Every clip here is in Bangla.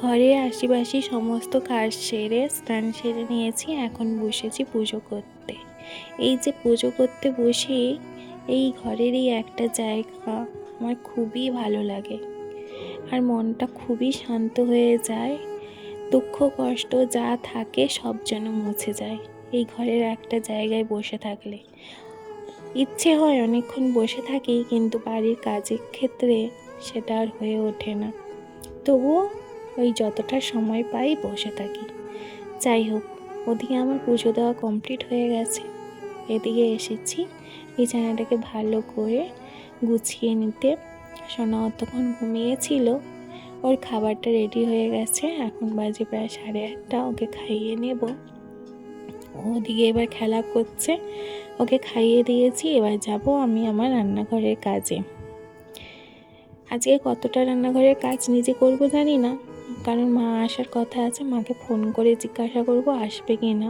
ঘরে আশেপাশে সমস্ত কাজ সেরে স্নান সেরে নিয়েছি। এখন বসেছি পুজো করতে। এই যে পুজো করতে বসে এই ঘরেরই একটা জায়গা আমার খুবই ভালো লাগে, আর মনটা খুবই শান্ত হয়ে যায়। দুঃখ কষ্ট যা থাকে সব যেন মুছে যায় এই ঘরের একটা জায়গায় বসে থাকলে। ইচ্ছে হয় অনেকক্ষণ বসে থাকি, কিন্তু বাড়ির কাজের ক্ষেত্রে সেটা আর হয়ে ওঠে না। তবুও ওই যতটা সময় পাই বসে থাকি। যাই হোক, ওদিকে আমার পুজো দেওয়া কমপ্লিট হয়ে গেছে। এদিকে এসেছি বিছানাটাকে ভালো করে গুছিয়ে নিতে। সোনা অতক্ষণ ঘুমিয়েছিল, ওর খাবারটা রেডি হয়ে গেছে। এখন বাজে প্রায় 1:30, ওকে খাইয়ে নেব। ওদিকে এবার খেলা করছে, ওকে খাইয়ে দিয়েছি। এবার যাব আমি আমার রান্নাঘরের কাজে। আজকে কতটা রান্নাঘরের কাজ নিজে করব জানি না, কারণ মা আসার কথা আছে। মাকে ফোন করে জিজ্ঞাসা করব আসবে কি না।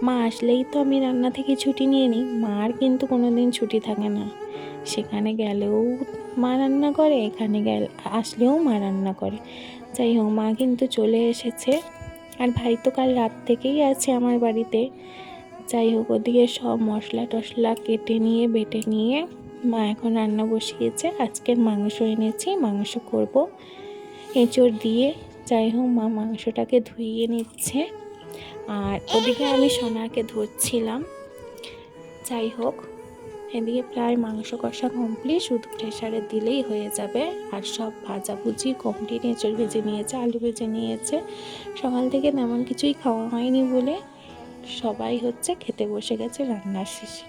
মা আসলেই তো আমি রান্না থেকে ছুটি নিয়ে নিই। মার কিন্তু কোনো দিন ছুটি থাকে না। সেখানে গেলেও মা রান্না করে, এখানে আসলেও মা রান্না করে। যাই হোক, মা কিন্তু চলে এসেছে, আর ভাই তো কাল রাত থেকেই আছে আমার বাড়িতে। যাই হোক, ওদিকে সব মশলা টশলা কেটে নিয়ে বেটে নিয়ে মা এখন রান্না বসিয়েছে। আজকের মাংস এনেছি, মাংস করব এঁচড় দিয়ে। যাই হোক, মা মাংসটাকে ধুইয়ে নিচ্ছে, আর ওদিকে আমি সোনাকে ধরছিলাম। যাই হোক, এদিকে প্রায় মাংস কষা কমপ্লিট, শুধু প্রেসারে দিলেই হয়ে যাবে। আর সব ভাজাভুজি কমপ্লিট। এঁচড় ভেজে নিয়েছে, আলু ভেজে নিয়েছে। সকাল থেকে তেমন কিছুই খাওয়া হয়নি বলে সবাই খেতে বসে গেছে রান্নার শেষে।